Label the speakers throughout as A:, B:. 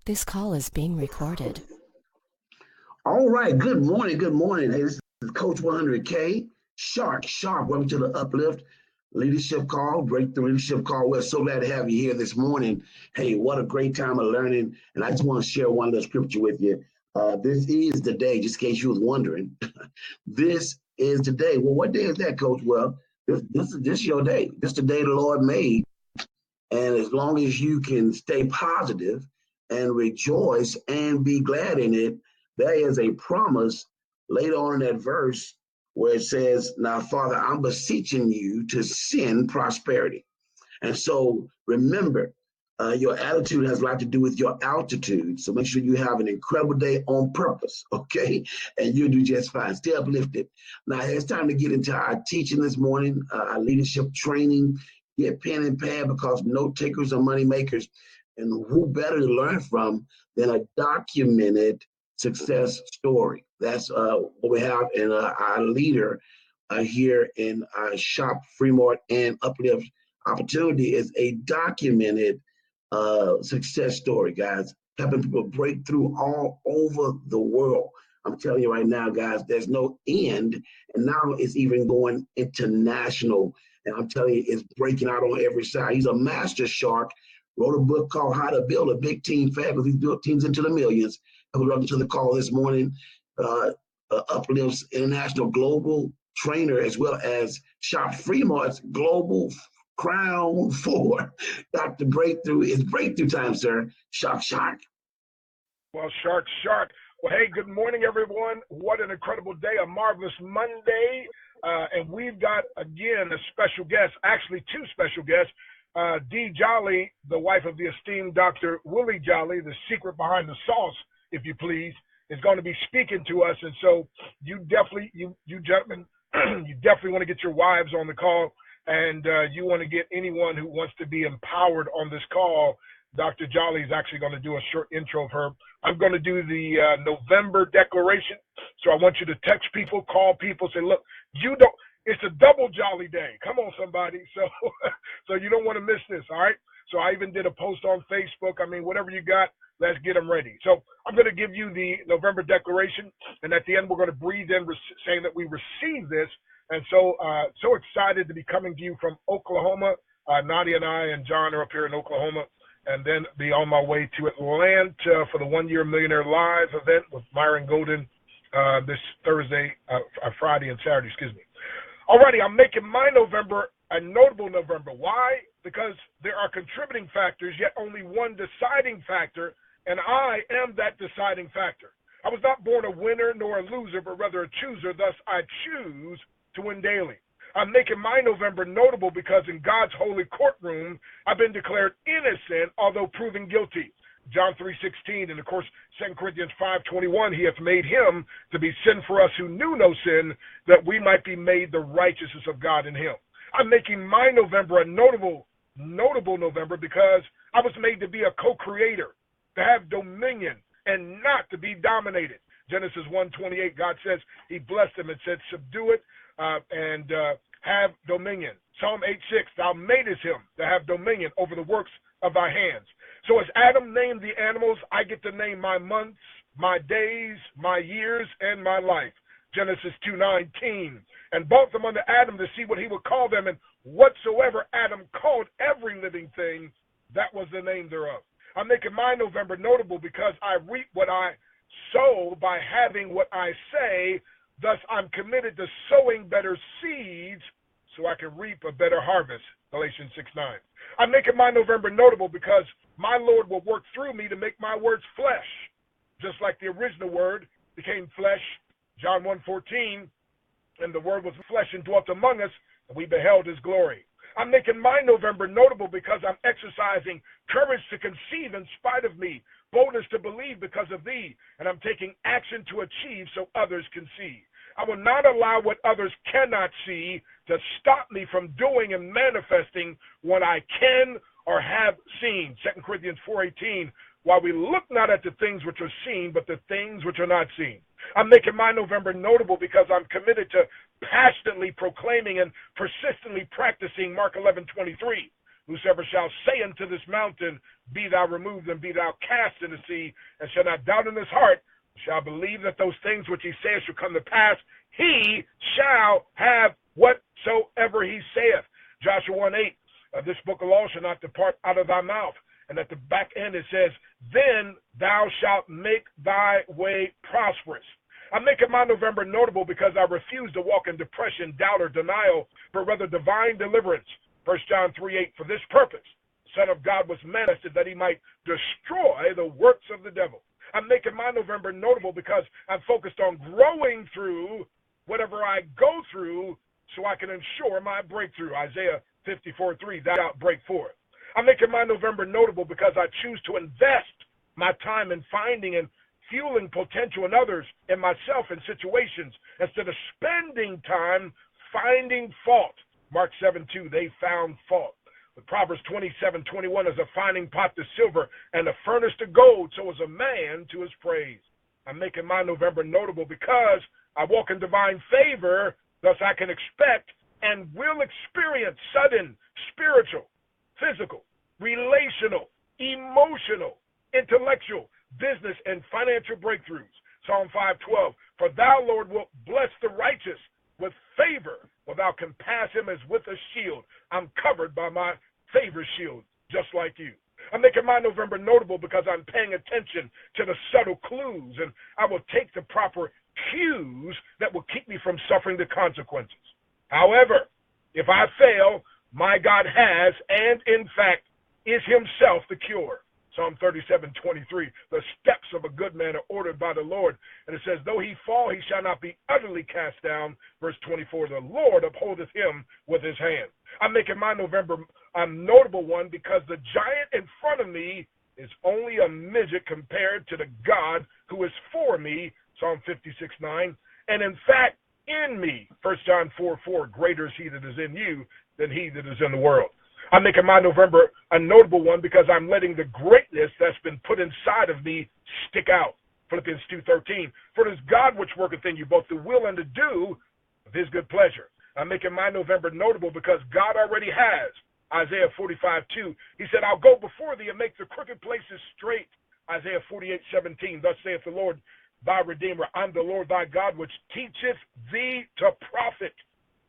A: This call is being recorded.
B: All right. Good morning. Good morning. Hey, this is Coach 100K. Sharp. Welcome to the Uplift Leadership Call, Breakthrough Leadership Call. We're so glad to have you here this morning. Hey, what a great time of learning. And I just want to share one little scripture with you. This is the day, just in case you was wondering. This is the day. Well, what day is that, Coach? Well, this is your day. This is the day the Lord made. And as long as you can stay positive and rejoice and be glad in it, there is a promise later on in that verse where it says, now, Father, I'm beseeching you to send prosperity. And so remember, your attitude has a lot to do with your altitude. So make sure you have an incredible day on purpose, okay? And you'll do just fine. Stay uplifted. Now, it's time to get into our teaching this morning, our leadership training. Get pen and pad because note takers are money makers. And who better to learn from than a documented success story? That's what we have in our leader here in Shop Fremont and Uplift Opportunity is a documented success story, guys, helping people break through all over the world. I'm telling you right now, guys, there's no end, and now it's even going international. And I'm telling you, it's breaking out on every side. He's a master shark. Wrote a book called How to Build a Big Team Fabulous. He's built teams into the millions. I was up to the call this morning. Uplifts International Global Trainer, as well as Shop Fremont's Global Crown 4. Dr. Breakthrough, it's breakthrough time, sir. Shark.
C: Well, shark. Well, hey, good morning, everyone. What an incredible day, a marvelous Monday. And we've got, again, a special guest, actually two special guests. Dee Jolley, the wife of the esteemed Dr. Willie Jolley, the secret behind the sauce, if you please, is going to be speaking to us. And so you definitely, you gentlemen, you definitely want to get your wives on the call. And you want to get anyone who wants to be empowered on this call. Dr. Jolley is actually going to do a short intro of her. I'm going to do the November declaration. So I want you to text people, call people, say, look, it's a double Jolly day. Come on, somebody. So you don't want to miss this, all right? So I even did a post on Facebook. I mean, whatever you got, let's get them ready. So I'm going to give you the November declaration. And at the end, we're going to breathe in saying that we receive this. And so excited to be coming to you from Oklahoma. Nadia and I and John are up here in Oklahoma, and then be on my way to Atlanta for the 1 Year Millionaire Live event with Myron Golden this Friday and Saturday, Alrighty, I'm making my November a notable November. Why? Because there are contributing factors, yet only one deciding factor, and I am that deciding factor. I was not born a winner nor a loser, but rather a chooser. Thus, I choose to win daily. I'm making my November notable because in God's holy courtroom, I've been declared innocent, although proven guilty. John 3:16, and of course, 2 Corinthians 5:21, he hath made him to be sin for us who knew no sin, that we might be made the righteousness of God in him. I'm making my November a notable November because I was made to be a co-creator, to have dominion, and not to be dominated. Genesis 1:28, God says he blessed them and said, subdue it and have dominion. Psalm 8:6, thou madest him to have dominion over the works of thy hands. So as Adam named the animals, I get to name my months, my days, my years, and my life. Genesis 2:19, and brought them unto Adam to see what he would call them, and whatsoever Adam called every living thing, that was the name thereof. I'm making my November notable because I reap what I sow by having what I say. Thus, I'm committed to sowing better seeds so I can reap a better harvest. Galatians 6:9. I'm making my November notable because my Lord will work through me to make my words flesh, just like the original word became flesh. John 1:14, and the word was flesh and dwelt among us, and we beheld his glory. I'm making my November notable because I'm exercising courage to conceive in spite of me, boldness to believe because of thee, and I'm taking action to achieve so others can see. I will not allow what others cannot see to stop me from doing and manifesting what I can or have seen. 2 Corinthians 4:18, while we look not at the things which are seen, but the things which are not seen. I'm making my November notable because I'm committed to passionately proclaiming and persistently practicing Mark 11:23. Whosoever shall say unto this mountain, be thou removed and be thou cast in the sea, and shall not doubt in his heart, shall believe that those things which he saith shall come to pass, he shall have whatsoever he saith. Joshua 1:8, this book of law shall not depart out of thy mouth. And at the back end it says, then thou shalt make thy way prosperous. I'm making my November notable because I refuse to walk in depression, doubt, or denial, but rather divine deliverance. 1 John 3:8, for this purpose, the Son of God was manifested that he might destroy the works of the devil. I'm making my November notable because I'm focused on growing through whatever I go through so I can ensure my breakthrough. Isaiah 54:3, thou shalt break forth. I'm making my November notable because I choose to invest my time in finding and fueling potential in others, in myself, in situations, instead of spending time finding fault. Mark 7:2, they found fault. But Proverbs 27:21 is a finding pot to silver and a furnace to gold, so is a man to his praise. I'm making my November notable because I walk in divine favor, thus I can expect and will experience sudden spiritual, physical, relational, emotional, intellectual, business, and financial breakthroughs. Psalm 5:12, for thou, Lord, wilt bless the righteous with favor, for thou can pass him as with a shield. I'm covered by my favor shield, just like you. I'm making my November notable because I'm paying attention to the subtle clues, and I will take the proper cues that will keep me from suffering the consequences. However, if I fail, my God has, and in fact, is himself the cure. Psalm 37:23, the steps of a good man are ordered by the Lord. And it says, though he fall, he shall not be utterly cast down. Verse 24, the Lord upholdeth him with his hand. I'm making my November a notable one because the giant in front of me is only a midget compared to the God who is for me. Psalm 56:9. And in fact, in me, 1 John 4:4, greater is he that is in you than he that is in the world. I'm making my November a notable one because I'm letting the greatness that's been put inside of me stick out. Philippians 2:13, for it is God which worketh in you both the will and the do of his good pleasure. I'm making my November notable because God already has. Isaiah 45:2, he said, I'll go before thee and make the crooked places straight. Isaiah 48:17, thus saith the Lord thy Redeemer, I'm the Lord thy God, which teacheth thee to profit,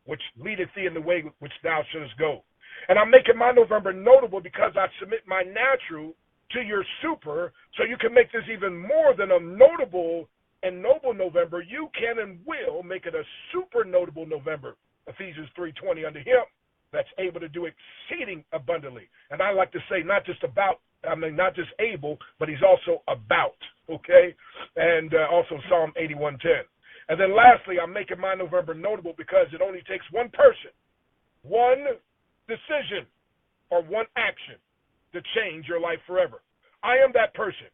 C: which leadeth thee in the way which thou shouldest go. And I'm making my November notable because I submit my natural to your super, so you can make this even more than a notable and noble November. You can and will make it a super notable November. Ephesians 3:20, unto him that's able to do exceeding abundantly. And I like to say not just able, but he's also about, okay? And also Psalm 81:10. And then lastly, I'm making my November notable because it only takes one person, one decision, or one action to change your life forever. I am that person.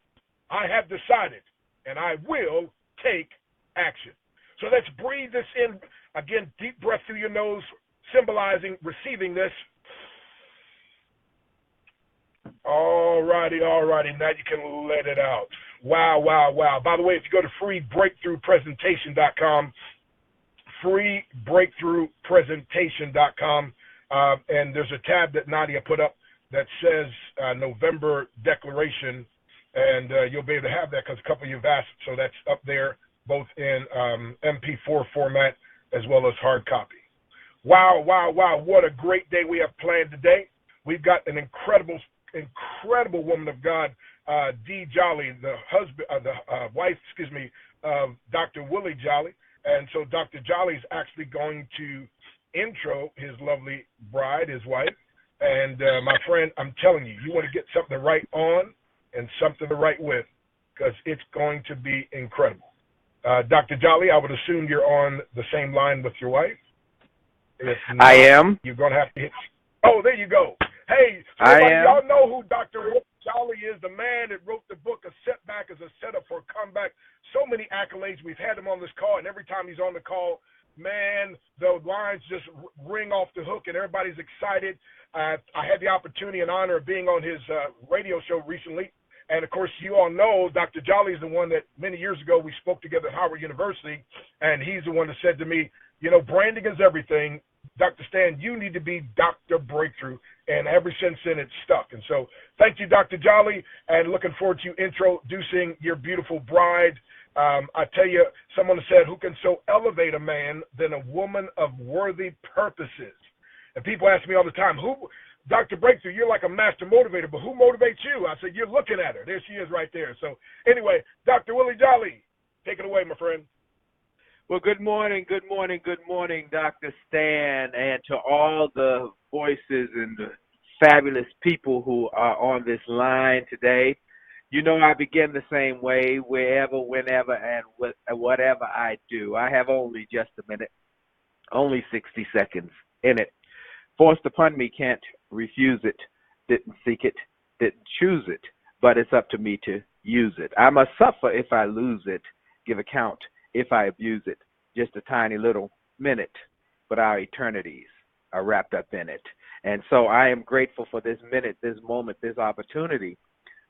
C: I have decided, and I will take action. So let's breathe this in. Again, deep breath through your nose, symbolizing receiving this. All righty. Now you can let it out. Wow. By the way, if you go to freebreakthroughpresentation.com, freebreakthroughpresentation.com, and there's a tab that Nadia put up that says November Declaration, and you'll be able to have that because a couple of you have asked. So that's up there, both in MP4 format as well as hard copy. Wow. What a great day we have planned today. We've got an incredible woman of God, Dee Jolley, the wife of Dr. Willie Jolley. And so Dr. Jolley is actually going to intro his lovely bride, his wife. And my friend, I'm telling you, you want to get something to write on and something to write with, because it's going to be incredible. Dr. Jolley, I would assume you're on the same line with your wife. If not,
D: I am.
C: You're going to have to hit. Oh, there you go. Hey, so y'all know who Dr. Jolley is, the man that wrote the book, A Setback is a Setup for a Comeback. So many accolades. We've had him on this call, and every time he's on the call, man, the lines just ring off the hook, and everybody's excited. I had the opportunity and honor of being on his radio show recently. And, of course, you all know Dr. Jolley is the one that many years ago we spoke together at Howard University, and he's the one that said to me, you know, branding is everything, Dr. Stan, you need to be Dr. Breakthrough. And ever since then, it's stuck. And so thank you, Dr. Jolley, and looking forward to you introducing your beautiful bride. I tell you, someone said, who can so elevate a man than a woman of worthy purposes? And people ask me all the time, Dr. Breakthrough, you're like a master motivator, but who motivates you? I said, you're looking at her. There she is right there. So anyway, Dr. Willie Jolley, take it away, my friend.
D: Well, good morning, Dr. Stan, and to all the voices and the fabulous people who are on this line today. You know, I begin the same way, wherever, whenever, and whatever I do. I have only just a minute, only 60 seconds in it. Forced upon me, can't refuse it, didn't seek it, didn't choose it, but it's up to me to use it. I must suffer if I lose it, give account if I abuse it. Just a tiny little minute, but our eternities are wrapped up in it. And so I am grateful for this minute, this moment, this opportunity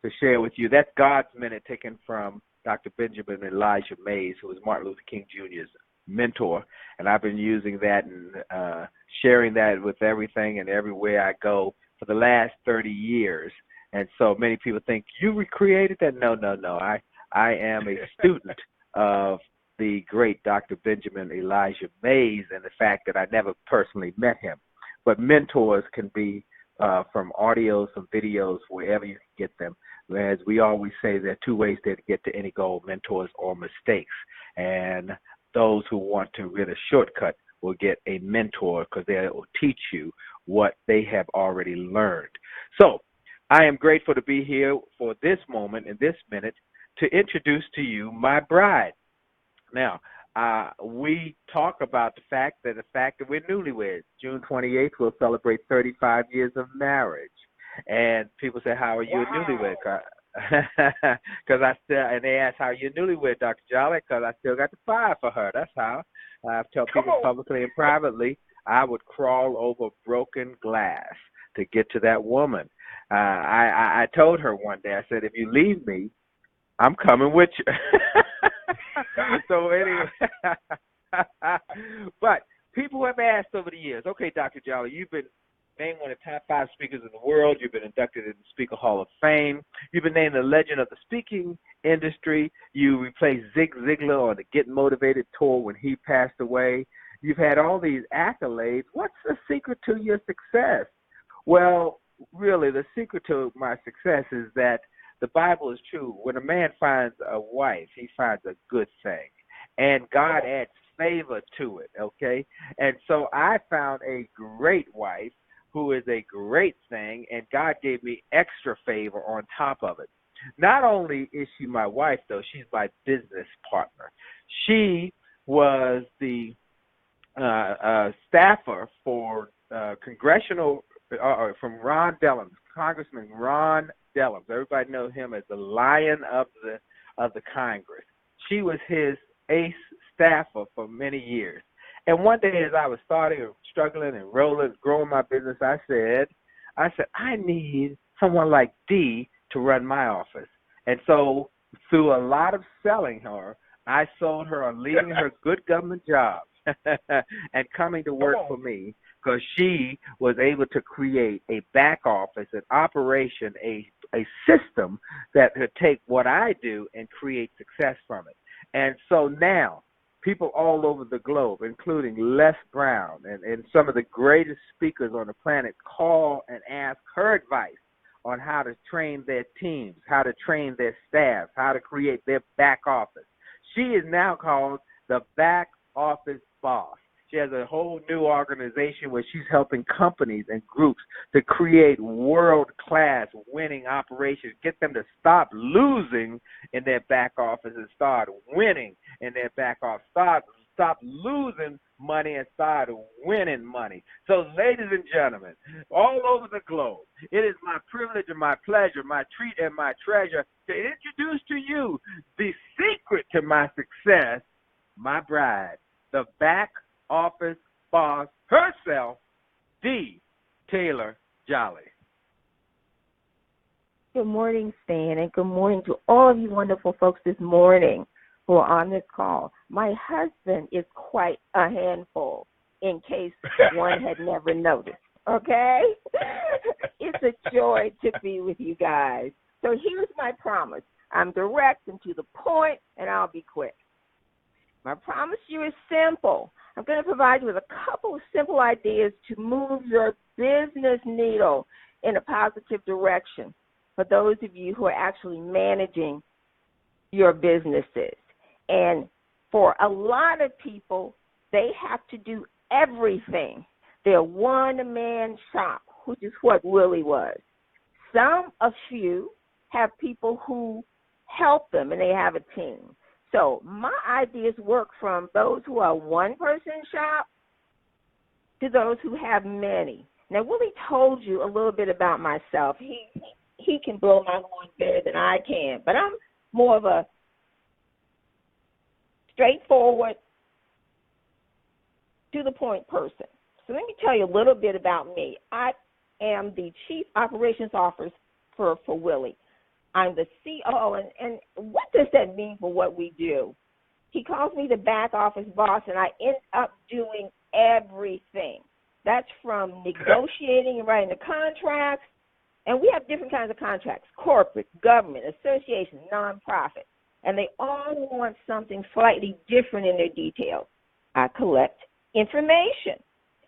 D: to share with you. That's God's minute, taken from Dr. Benjamin Elijah Mays, who was Martin Luther King Jr.'s mentor. And I've been using that and sharing that with everything and everywhere I go for the last 30 years. And so many people think, you recreated that? No. I am a student of the great Dr. Benjamin Elijah Mays, and the fact that I never personally met him. But mentors can be from audios, from videos, wherever you can get them. As we always say, there are two ways to get to any goal, mentors or mistakes. And those who want to get a shortcut will get a mentor, because they will teach you what they have already learned. So I am grateful to be here for this moment, in this minute, to introduce to you my bride. Now, we talk about the fact that we're newlyweds. June 28th, we'll celebrate 35 years of marriage. And people say, how are you a newlywed? Because and they ask, how are you a newlywed, Dr. Jolley? Because I still got the fire for her. That's how. I've told people publicly and privately, I would crawl over broken glass to get to that woman. I told her one day, I said, if you leave me, I'm coming with you. So anyway, but people have asked over the years, okay, Dr. Jolley, you've been named one of the top 5 speakers in the world. You've been inducted in the Speaker Hall of Fame. You've been named a legend of the speaking industry. You replaced Zig Ziglar on the Get Motivated tour when he passed away. You've had all these accolades. What's the secret to your success? Well, really, the secret to my success is that the Bible is true. When a man finds a wife, he finds a good thing. And God adds favor to it, okay? And so I found a great wife who is a great thing, and God gave me extra favor on top of it. Not only is she my wife, though, she's my business partner. She was the staffer for from Ron Dellums, Congressman Ron Dellums. Everybody knows him as the Lion of the Congress. She was his ace staffer for many years. And one day, as I was struggling and growing my business, I said, I need someone like Dee to run my office. And so through a lot of selling her, I sold her on leaving her good government job and coming to work for me, because she was able to create a back office, an operation, a system that could take what I do and create success from it. And so now, people all over the globe, including Les Brown and some of the greatest speakers on the planet, call and ask her advice on how to train their teams, how to train their staff, how to create their back office. She is now called the Back Office Boss. She has a whole new organization where she's helping companies and groups to create world-class winning operations, get them to stop losing in their back office and start winning in their back office, stop losing money and start winning money. So, ladies and gentlemen, all over the globe, it is my privilege and my pleasure, my treat and my treasure to introduce to you the secret to my success, my bride, the Back Office Boss herself, Dee Jolley.
E: Good morning, Stan, and good morning to all of you wonderful folks this morning who are on this call. My husband is quite a handful, in case one had never noticed, okay? It's a joy to be with you guys. So here's my promise. I'm direct and to the point, and I'll be quick. My promise to you is simple. I'm going to provide you with a couple of simple ideas to move your business needle in a positive direction for those of you who are actually managing your businesses. And for a lot of people, they have to do everything. They're one-man shop, which is what Willie was. A few have people who help them, and they have a team. So my ideas work from those who are one-person shop to those who have many. Now, Willie told you a little bit about myself. He can blow my horn better than I can, but I'm more of a straightforward, to-the-point person. So let me tell you a little bit about me. I am the Chief Operations Officer for Willie. I'm the COO, and what does that mean for what we do? He calls me the back office boss, and I end up doing everything. That's from negotiating and writing the contracts, and we have different kinds of contracts, corporate, government, associations, nonprofit, and they all want something slightly different in their details. I collect information.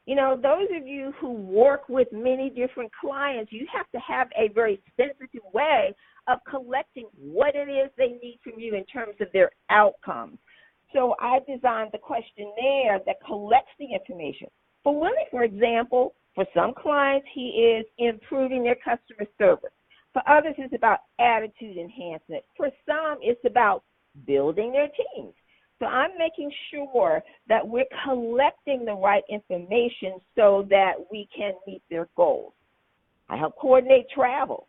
E: You know, those of you who work with many different clients, you have to have a very sensitive way of collecting what it is they need from you in terms of their outcomes. So I designed the questionnaire that collects the information. For Willie, for example, for some clients, he is improving their customer service. For others, it's about attitude enhancement. For some, it's about building their teams. So I'm making sure that we're collecting the right information so that we can meet their goals. I help coordinate travel.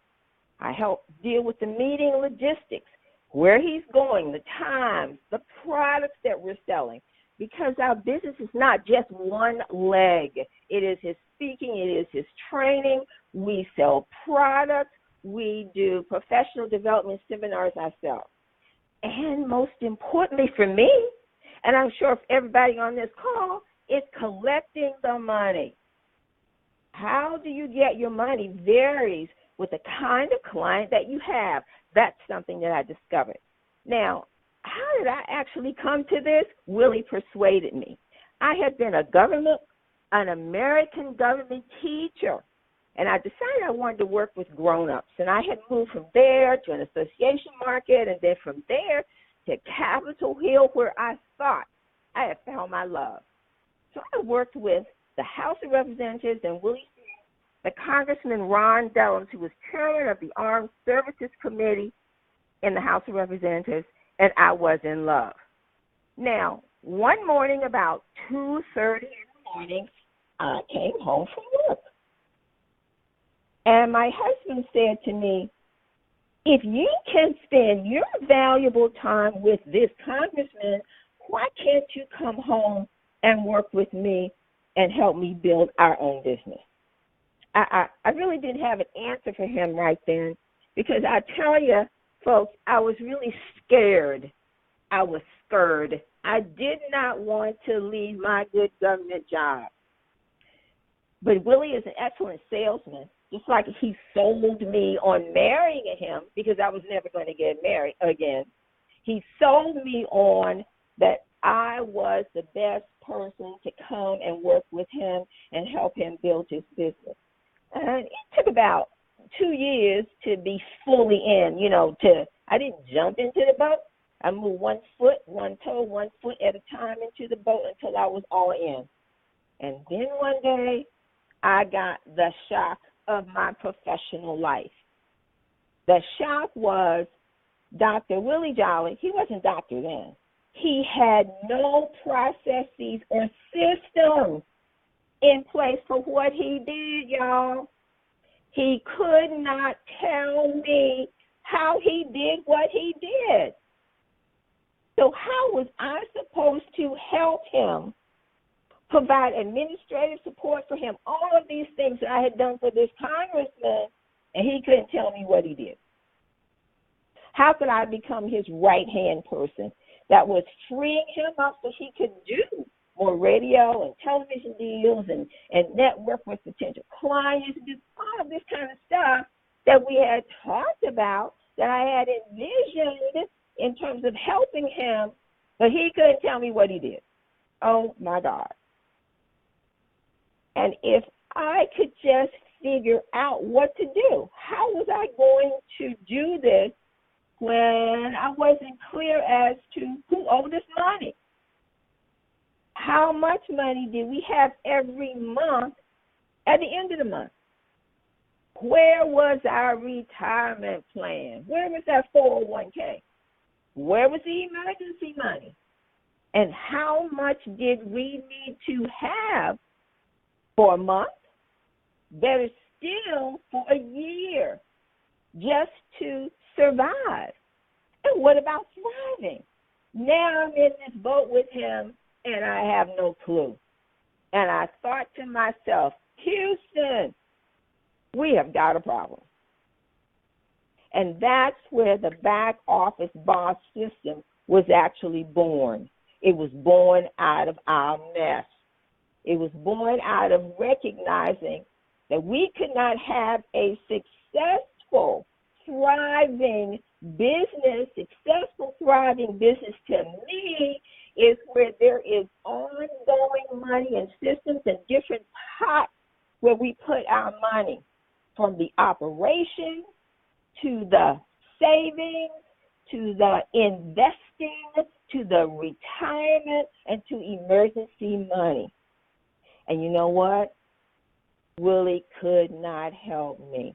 E: I help deal with the meeting logistics, where he's going, the times, the products that we're selling, because our business is not just one leg. It is his speaking. It is his training. We sell products. We do professional development seminars ourselves. And most importantly for me, and I'm sure for everybody on this call, is collecting the money. How do you get your money varies with the kind of client that you have. That's something that I discovered. Now, how did I actually come to this? Willie persuaded me. I had been an American government teacher, and I decided I wanted to work with grown-ups. And I had moved from there to an association market, and then from there to Capitol Hill, where I thought I had found my love. So I worked with the House of Representatives and the Congressman Ron Dellums, who was chairman of the Armed Services Committee in the House of Representatives, and I was in love. Now, one morning about 2:30 in the morning, I came home from work. And my husband said to me, if you can spend your valuable time with this congressman, why can't you come home and work with me and help me build our own business? I really didn't have an answer for him right then, because I tell you, folks, I was really scared. I was scared. I did not want to leave my good government job. But Willie is an excellent salesman, just like he sold me on marrying him, because I was never going to get married again. He sold me on that I was the best person to come and work with him and help him build his business. And it took about 2 years to be fully in, I didn't jump into the boat. I moved 1 foot, 1 toe, 1 foot at a time into the boat until I was all in. And then one day, I got the shock of my professional life. The shock was Dr. Willie Jolley. He wasn't doctor then. He had no processes or systems in place for what he did, y'all. He could not tell me how he did what he did. So how was I supposed to help him, provide administrative support for him, all of these things that I had done for this congressman, and he couldn't tell me what he did? How could I become his right-hand person that was freeing him up so he could do more radio and television deals and network with potential clients and just all of this kind of stuff that we had talked about, that I had envisioned in terms of helping him, but he couldn't tell me what he did. Oh, my God. And if I could just figure out what to do, how was I going to do this when I wasn't clear as to who owed us money? How much money did we have every month at the end of the month? Where was our retirement plan? Where was that 401k? Where was the emergency money? And how much did we need to have for a month? Better still, for a year, just to survive. And what about thriving? Now I'm in this boat with him, and I have no clue. And I thought to myself, Houston, we have got a problem. And that's where the back office boss system was actually born. It was born out of our mess. It was born out of recognizing that we could not have a successful, thriving business. Successful, thriving business to me is where there is ongoing money and systems and different pots where we put our money, from the operation to the savings, to the investing, to the retirement, and to emergency money. And you know what? Willie could not help me.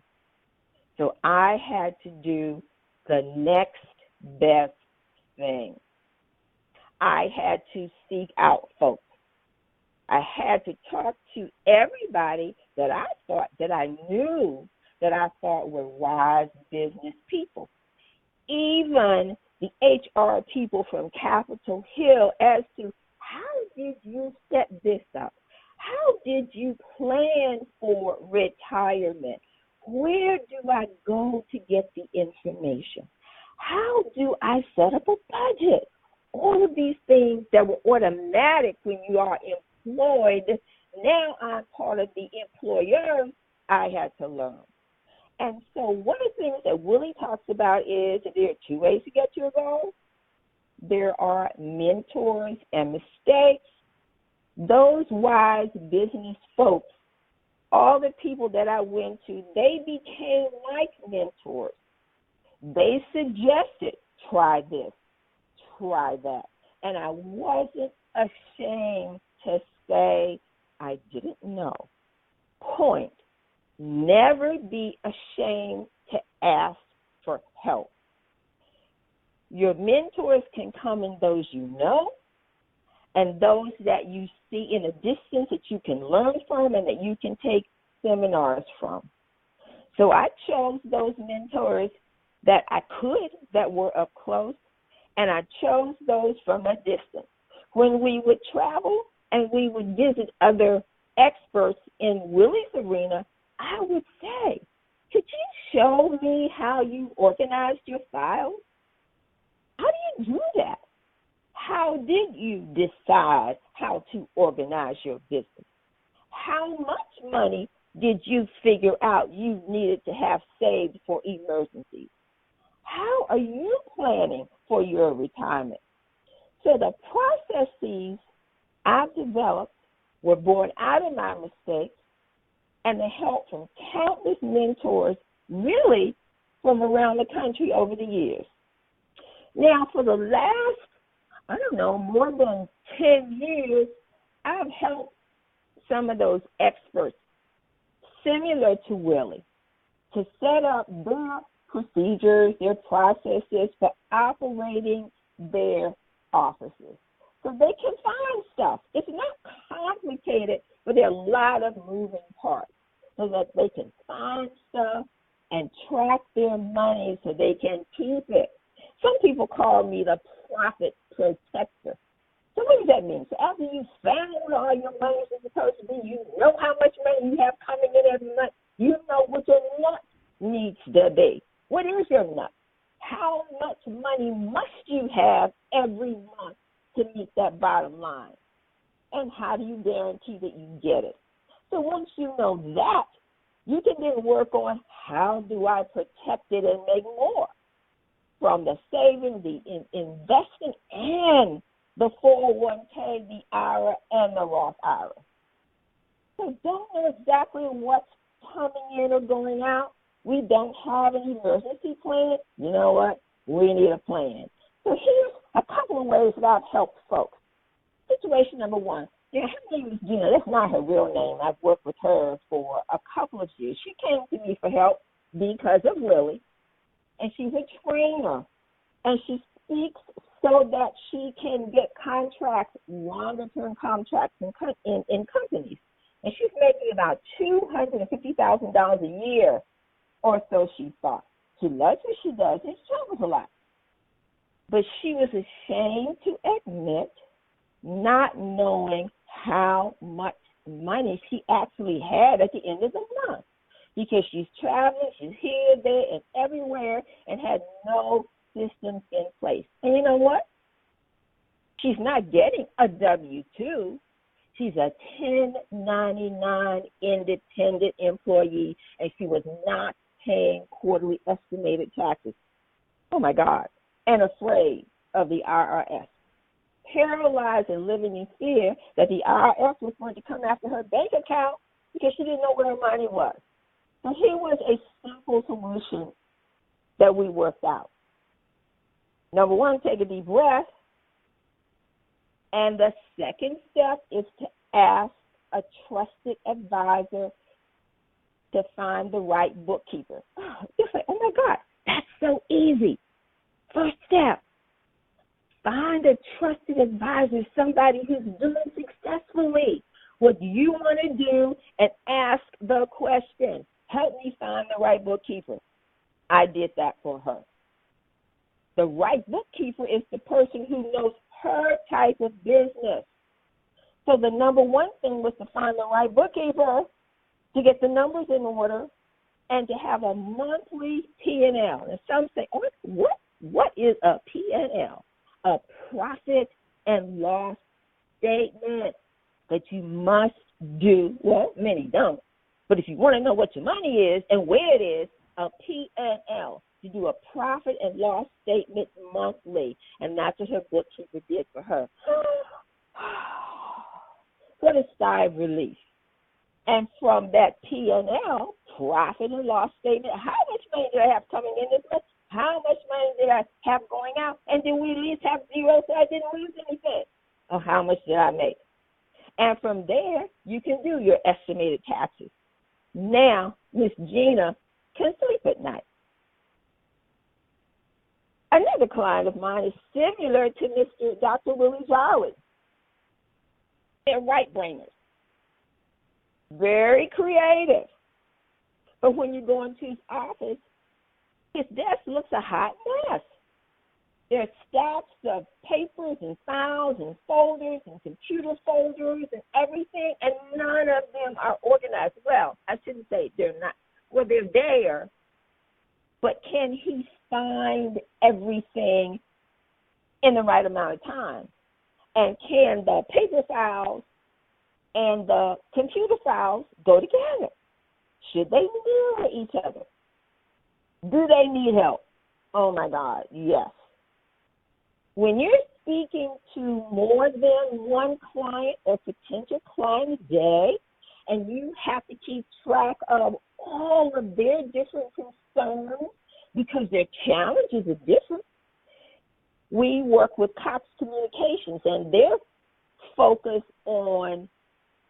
E: So I had to do the next best thing. I had to seek out folks. I had to talk to everybody that I thought, that I knew, that I thought were wise business people. Even the HR people from Capitol Hill, as to how did you set this up? How did you plan for retirement? Where do I go to get the information? How do I set up a budget? All of these things that were automatic when you are employed, now I'm part of the employer, I had to learn. And so one of the things that Willie talks about is that there are two ways to get to your goal. There are mentors and mistakes. Those wise business folks, all the people that I went to, they became like mentors. They suggested, try this, try that. And I wasn't ashamed to say I didn't know. Point. Never be ashamed to ask for help. Your mentors can come in those you know, and those that you see in a distance that you can learn from and that you can take seminars from. So I chose those mentors that I could, that were up close, and I chose those from a distance. When we would travel and we would visit other experts in Willie's arena, I would say, could you show me how you organized your files? How do you do that? How did you decide how to organize your business? How much money did you figure out you needed to have saved for emergencies? How are you planning for your retirement? So the processes I've developed were born out of my mistakes and the help from countless mentors, really from around the country over the years. Now, for the last, more than 10 years, I've helped some of those experts, similar to Willie, to set up their procedures, their processes for operating their offices. So they can find stuff. It's not complicated, but there are a lot of moving parts so that they can find stuff and track their money so they can keep it. Some people call me the profit protector. So what does that mean? So after you found where all your money is supposed to be, you know how much money you have coming in every month, you know what your nut needs to be. What is your nut? How much money must you have every month to meet that bottom line? and how do you guarantee that you get it? So once you know that, you can then work on how do I protect it and make more from the saving, the investing, and the 401k, the IRA, and the Roth IRA. So don't know exactly what's coming in or going out. We don't have an emergency plan. You know what? We need a plan. So here's a couple of ways that I've helped folks. Situation number one. Her name is Gina. That's not her real name. I've worked with her for a couple of years. She came to me for help because of Willie, and she's a trainer, and she speaks so that she can get contracts, longer-term contracts in companies. And she's making about $250,000 a year or so, she thought. She loves what she does, and she travels a lot. But she was ashamed to admit not knowing how much money she actually had at the end of the month, because she's traveling, she's here, there, and everywhere, and had no systems in place. And you know what? She's not getting a W-2. She's a 1099 independent employee, and she was not paying quarterly estimated taxes. Oh, my God. And afraid of the IRS. Paralyzed and living in fear that the IRS was going to come after her bank account because she didn't know where her money was. So here was a simple solution that we worked out. Number one, take a deep breath. And the second step is to ask a trusted advisor to find the right bookkeeper. You're like, oh, my God, that's so easy. First step, find a trusted advisor, somebody who's doing successfully what you want to do, and ask the question, help me find the right bookkeeper. I did that for her. The right bookkeeper is the person who knows her type of business. So the number one thing was to find the right bookkeeper, to get the numbers in order, and to have a monthly P&L. And some say, oh, what is a P&L? A profit and loss statement that you must do. Well, many don't. But if you want to know what your money is and where it is, a P&L. You do a profit and loss statement monthly. And that's what her bookkeeper did for her. What a sigh of relief. And from that P&L, profit and loss statement, how much money did I have coming in this month? How much money did I have going out? And did we at least have zero so I didn't lose anything? Or how much did I make? And from there, you can do your estimated taxes. Now, Miss Gina can sleep at night. Another client of mine is similar to Dr. Willie Jolley. They're right-brainers. Very creative. But when you go into his office, his desk looks a hot mess. There's stacks of papers and files and folders and computer folders and everything, and none of them are organized. Well, I shouldn't say they're not. Well, they're there, but can he find everything in the right amount of time? And can the paper files and the computer files go together? Should they mirror each other? Do they need help? Oh, my God, yes. When you're speaking to more than one client or potential client a day, and you have to keep track of all of their different concerns because their challenges are different, we work with Cox Communications, and their focus on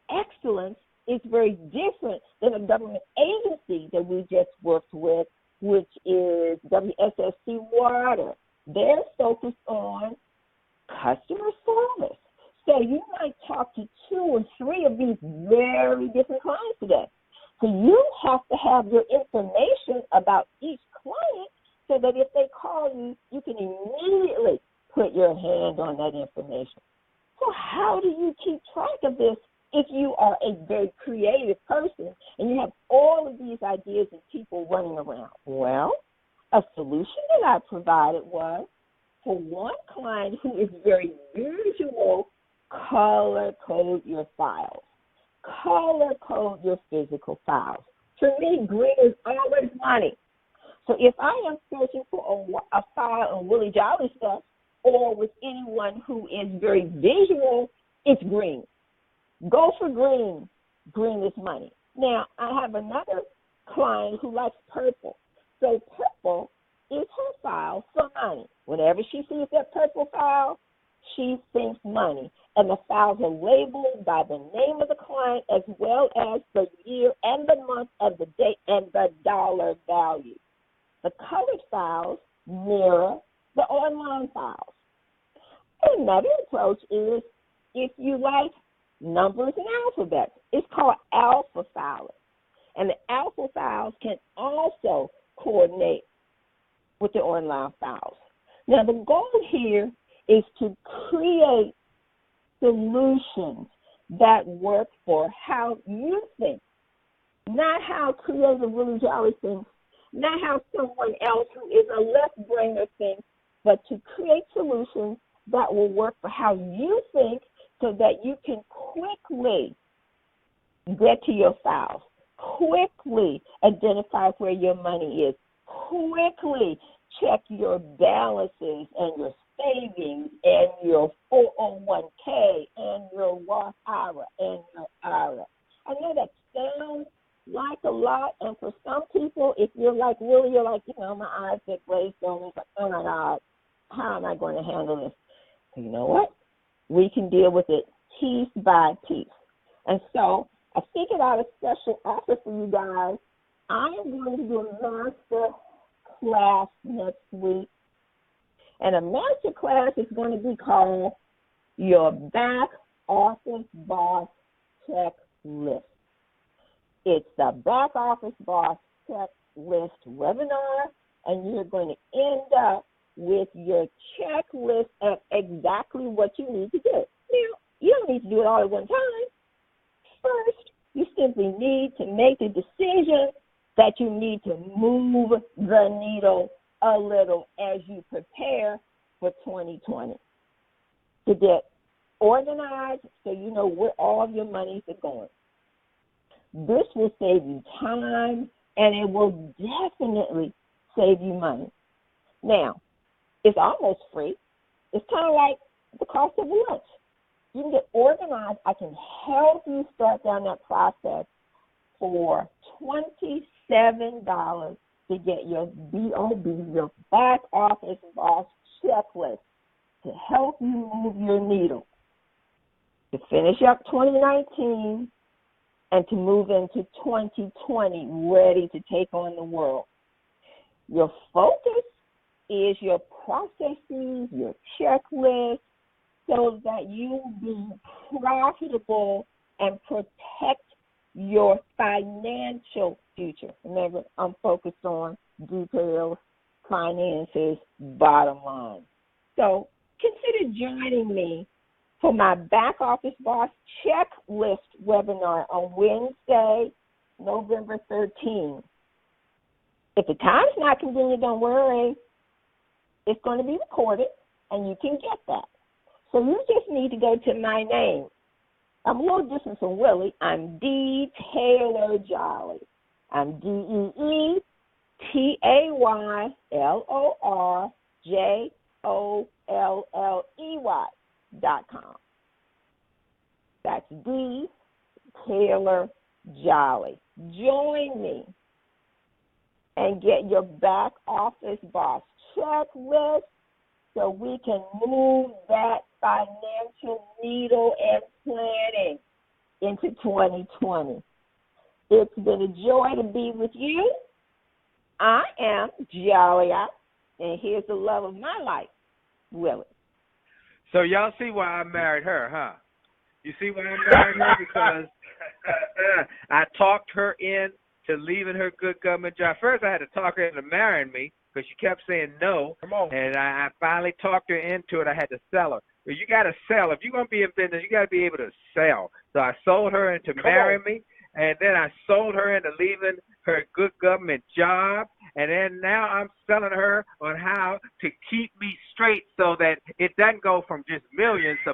E: excellence is very different than a government agency that we just worked with, which is WSSC Water. They're focused on customer service. So you might talk to 2 or 3 of these very different clients today. So you have to have your information about each client so that if they call you, you can immediately put your hand on that information. So how do you keep track of this if you are a very creative person and you have all of these ideas and people running around? Well, a solution that I provided was for one client who is very visual color code your files. Color code your physical files. To me, green is always money. So if I am searching for a file on Willie Jolley stuff or with anyone who is very visual, it's green. Go for green. Green is money. Now, I have another client who likes purple. So purple is her file for money. Whenever she sees that purple file, she thinks money. And the files are labeled by the name of the client as well as the year and the month and the date and the dollar value. The colored files mirror the online files. Another approach is if you like numbers and alphabets. It's called alpha filing. And the alpha files can also coordinate with the online files. Now, the goal here is to create solutions that work for how you think, not how creative Willie Jolley thinks, not how someone else who is a left-brainer thinks, but to create solutions that will work for how you think so that you can quickly get to your files, quickly identify where your money is, quickly check your balances and your savings and your 401k and your Roth IRA and your IRA. I know that sounds like a lot, and for some people, if you're like Willie, you're like, my eyes get glazed over. It's like, oh my God, how am I going to handle this? You know what? We can deal with it piece by piece. And so I figured out a special offer for you guys. I am going to do a master class next week. And a master class is going to be called Your Back Office Boss Checklist. It's the Back Office Boss Checklist webinar, and you're going to end up with your checklist of exactly what you need to do. Now, you don't need to do it all at one time. First, you simply need to make the decision that you need to move the needle a little as you prepare for 2020 to get organized so you know where all of your monies are going. This will save you time, and it will definitely save you money. Now, it's almost free. It's kind of like the cost of lunch. You can get organized. I can help you start down that process for $27 to get your BOB, your Back Office Boss Checklist, to help you move your needle, to finish up 2019 and to move into 2020 ready to take on the world. Your focus is your processes, your checklist, so that you will be profitable and protect your financial future. Remember, I'm focused on details, finances, bottom line. So consider joining me for my Back Office Boss Checklist webinar on Wednesday, November 13th. If the time's not convenient, don't worry. It's going to be recorded, and you can get that. So you just need to go to my name. I'm a little different from Willie. I'm Dee Taylor Jolley. I'm DeeTaylorJolley.com. That's Dee Taylor Jolley. Join me and get your Back Office Boss Checklist so we can move that financial needle and planning into 2020. It's been a joy to be with you. I am Jolley, and here's the love of my life, Willie.
D: So y'all see why I married her, huh? You see why I married her? Because I talked her into leaving her good government job. First, I had to talk her into marrying me, because she kept saying no.
C: Come on.
D: And I finally talked her into it. I had to sell her. But you got to sell. If you're going to be in business, you got to be able to sell. So I sold her into marrying me, and then I sold her into leaving her good government job, And then now I'm selling her on how to keep me straight so that it doesn't go from just millions to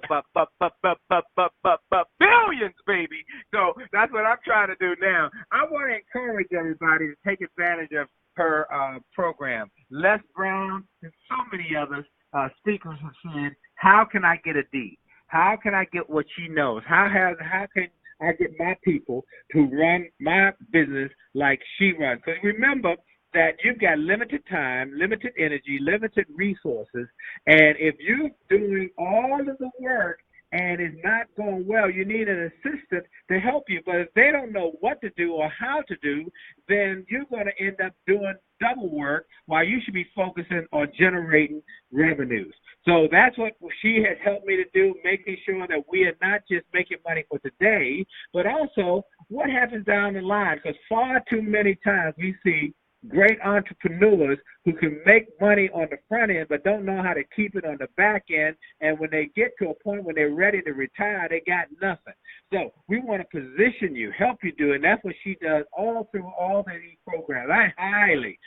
D: billions, baby. So that's what I'm trying to do now. I want to encourage everybody to take advantage of her program. Les Brown and so many others speakers have said, how can I get a D? How can I get what she knows? How can I get my people to run my business like she runs? Because remember that you've got limited time, limited energy, limited resources, and if you're doing all of the work and it's not going well, you need an assistant to help you. But if they don't know what to do or how to do, then you're going to end up doing double work while you should be focusing on generating revenues. So that's what she has helped me to do, making sure that we are not just making money for today, but also what happens down the line. Because far too many times we see great entrepreneurs who can make money on the front end but don't know how to keep it on the back end, and when they get to a point when they're ready to retire, they got nothing. So we want to position you, help you do it, and that's what she does all through all of these programs. I highly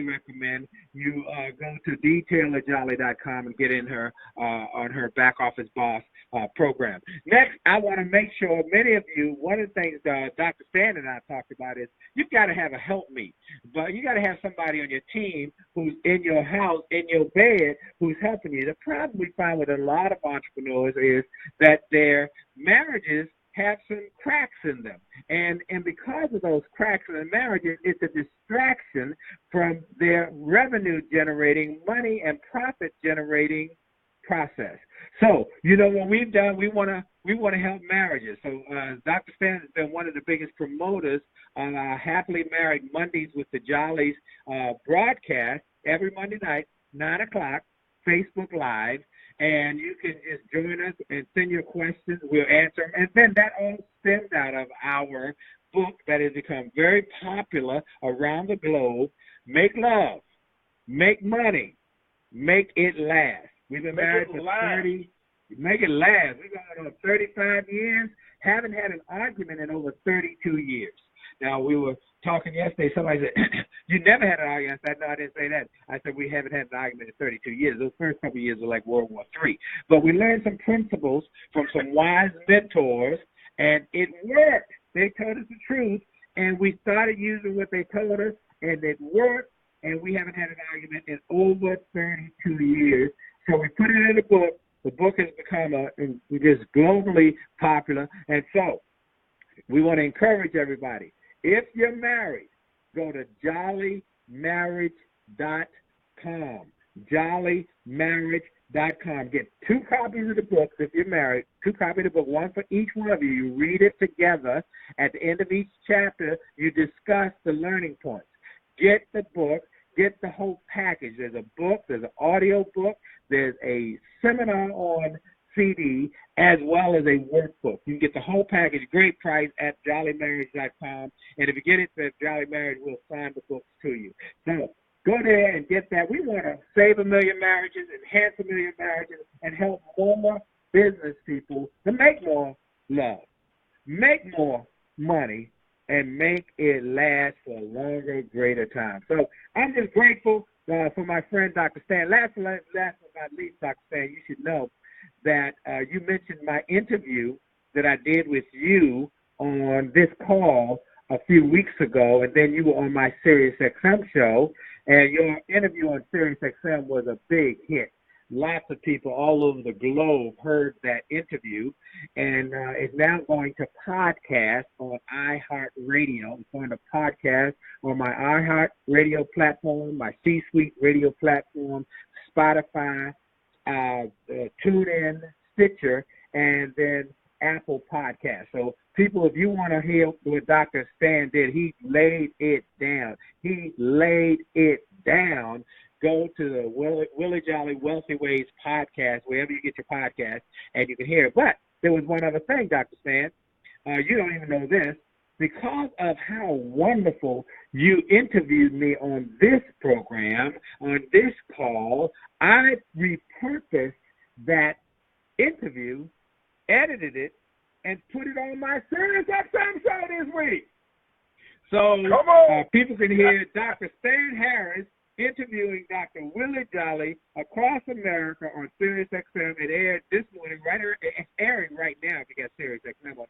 D: recommend you go to DeeJolley.com and get in her on her back office boss program. Next, I want to make sure many of you, one of the things Dr. Stan and I talked about is you've got to have a helpmeet. But you got to have somebody on your team who's in your house, in your bed, who's helping you. The problem we find with a lot of entrepreneurs is that their marriages have some cracks in them. And because of those cracks in the marriages, it's a distraction from their revenue-generating, money and profit-generating process. So, you know what we've done, we want to help marriages. So Dr. Stan has been one of the biggest promoters on our Happily Married Mondays with the Jollies broadcast every Monday night, 9 o'clock, Facebook Live. And you can just join us and send your questions. We'll answer them. And then that all stems out of our book that has become very popular around the globe, Make Love, Make Money, Make It Last. We've been married for 30, make it last. We've gone on 35 years, haven't had an argument in over 32 years. Now, we were talking yesterday, somebody said, you never had an argument. I said, no, I didn't say that. I said, we haven't had an argument in 32 years. Those first couple of years were like World War III. But we learned some principles from some wise mentors, and it worked. They told us the truth, and we started using what they told us, and it worked, and we haven't had an argument in over 32 years. So we put it in the book. The book has become just globally popular. And so we want to encourage everybody. If you're married, go to jollymarriage.com. Jollymarriage.com. Get 2 copies of the book if you're married. 2 copies of the book, one for each one of you. You read it together. At the end of each chapter, you discuss the learning points. Get the book. Get the whole package. There's a book, there's an audio book, there's a seminar on CD, as well as a workbook. You can get the whole package, great price, at jollymarriage.com. And if you get it at Jolly Marriage, we'll sign the books to you. So go there and get that. We want to save 1 million marriages, enhance 1 million marriages, and help more business people to make more love, make more money, and make it last for a longer, greater time. So I'm just grateful for my friend, Dr. Stan. Last but not least, Dr. Stan, you should know that you mentioned my interview that I did with you on this call a few weeks ago, and then you were on my SiriusXM show, and your interview on SiriusXM was a big hit. Lots of people all over the globe heard that interview, and it's now going to podcast on iHeartRadio. It's going to podcast on my iHeartRadio platform, my C-Suite radio platform, Spotify, TuneIn, Stitcher, and then Apple Podcast. So people, if you want to hear what Dr. Stan did, he laid it down. Go to the Willie Jolley Wealthy Ways podcast, wherever you get your podcast, and you can hear it. But there was one other thing, Dr. Stan. You don't even know this. Because of how wonderful you interviewed me on this program, on this call, I repurposed that interview, edited it, and put it on my SiriusXM show this week. So
C: Come on.
D: people can hear Dr. Stan Harris interviewing Dr. Willie Jolley across America on Sirius XM. It aired this morning, it's airing right now if you got Sirius XM on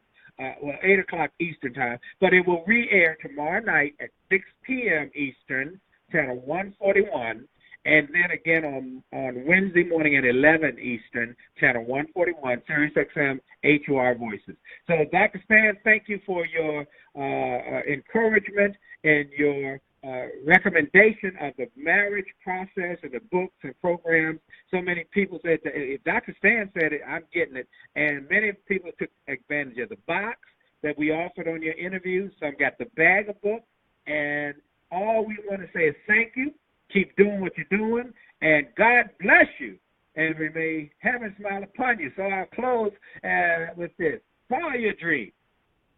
D: 8 o'clock Eastern time. But it will re-air tomorrow night at 6 p.m. Eastern, channel 141. And then again on Wednesday morning at 11 Eastern, channel 141, Sirius XM, HUR Voices. So, Dr. Stan, thank you for your encouragement and your recommendation of the marriage process and the books and programs. So many people said that if Dr. Stan said it, I'm getting it. And many people took advantage of the box that we offered on your interviews. Some got the bag of books. And all we want to say is thank you. Keep doing what you're doing, and God bless you, and may heaven smile upon you. So I'll close with this. Follow your dream,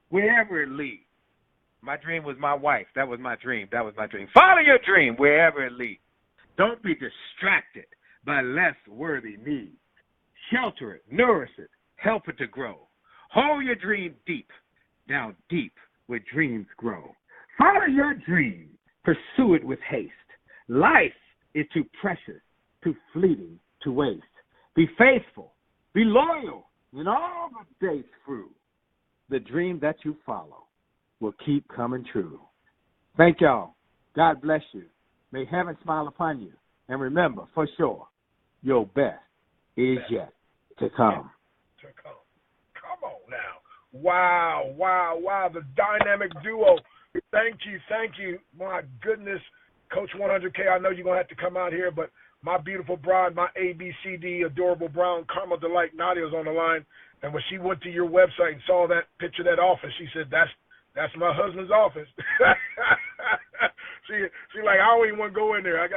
D: wherever it leads. My dream was my wife. That was my dream. Follow your dream, wherever it leads. Don't be distracted by less worthy needs. Shelter it, nourish it, help it to grow. Hold your dream deep, down deep where dreams grow. Follow your dream, pursue it with haste. Life is too precious, too fleeting to waste. Be faithful, be loyal in all the days through. The dream that you follow will keep coming true. Thank y'all. God bless you. May heaven smile upon you. And remember, for sure, your best is yet to come.
C: Come on now. Wow. The dynamic duo. Thank you. My goodness. Coach 100K, I know you're going to have to come out here, but my beautiful bride, my ABCD, adorable brown caramel delight, Nadia's on the line. And when she went to your website and saw that picture of that office, she said, that's my husband's office. she like, I don't even want to go in there.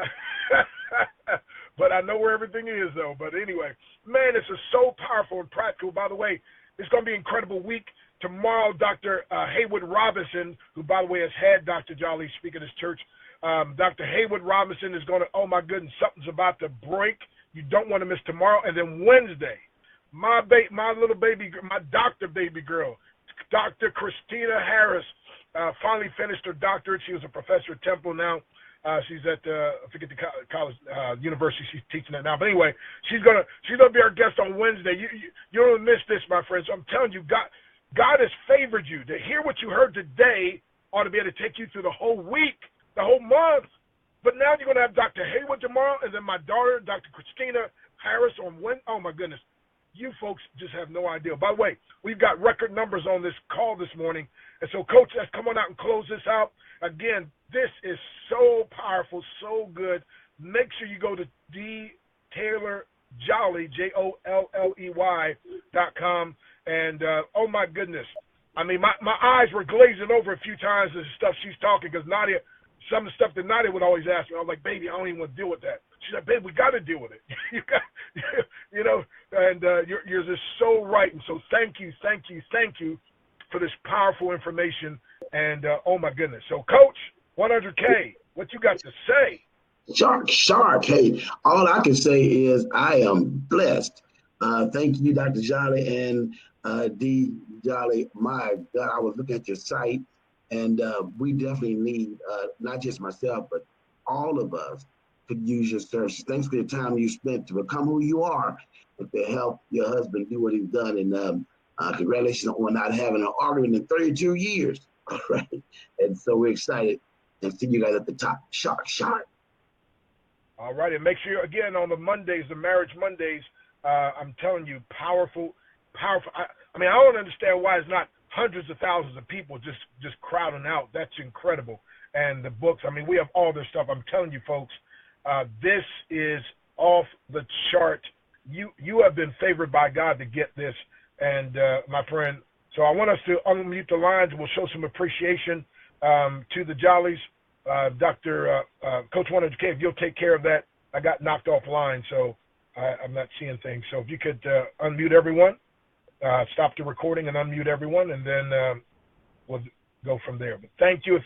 C: But I know where everything is, though. But anyway, man, this is so powerful and practical. By the way, it's going to be an incredible week. Tomorrow, Dr. Haywood Robinson, who, by the way, has had Dr. Jolley speak at his church, Dr. Haywood Robinson is going to, oh, my goodness, something's about to break. You don't want to miss tomorrow. And then Wednesday, my little baby, my doctor baby girl, Dr. Christina Harris, finally finished her doctorate. She was a professor at Temple now. She's at, I forget the college, university she's teaching at now. But anyway, she's gonna be our guest on Wednesday. You don't miss this, my friends. I'm telling you, God has favored you. To hear what you heard today ought to be able to take you through the whole week, the whole month. But now you're going to have Dr. Haywood tomorrow, and then my daughter, Dr. Christina Harris, on Wednesday. Oh, my goodness. You folks just have no idea. By the way, we've got record numbers on this call this morning. And so, Coach, let's come on out and close this out. Again, this is so powerful, so good. Make sure you go to Dee Jolley, JOLLEY.com. And, oh, my goodness. I mean, my eyes were glazing over a few times as the stuff she's talking, because Nadia, some of the stuff that Nadia would always ask me, I was like, baby, I don't even want to deal with that. She said, babe, we got to deal with it. And you're just so right. And so thank you for this powerful information. And, oh, my goodness. So, Coach, 100K, what you got to say?
B: Shark. Hey, all I can say is I am blessed. Thank you, Dr. Jolley and Dee Jolley. My God, I was looking at your site, and we definitely need, not just myself, but all of us could use your services. Thanks for the time you spent to become who you are and to help your husband do what he's done. And congratulations on not having an argument in 32 years. All right. And so we're excited and see you guys at the top. Shark.
C: All right. And make sure, again, on the Mondays, the Marriage Mondays, I'm telling you, powerful. I mean, I don't understand why it's not hundreds of thousands of people just crowding out. That's incredible. And the books, I mean, we have all this stuff. I'm telling you, folks, this is off the chart. You have been favored by God to get this. And, my friend, so I want us to unmute the lines, and we'll show some appreciation to the Jollies. Dr. Coach 100K, if you'll take care of that. I got knocked offline, so I'm not seeing things. So if you could unmute everyone, stop the recording and unmute everyone, and then we'll go from there. But thank you.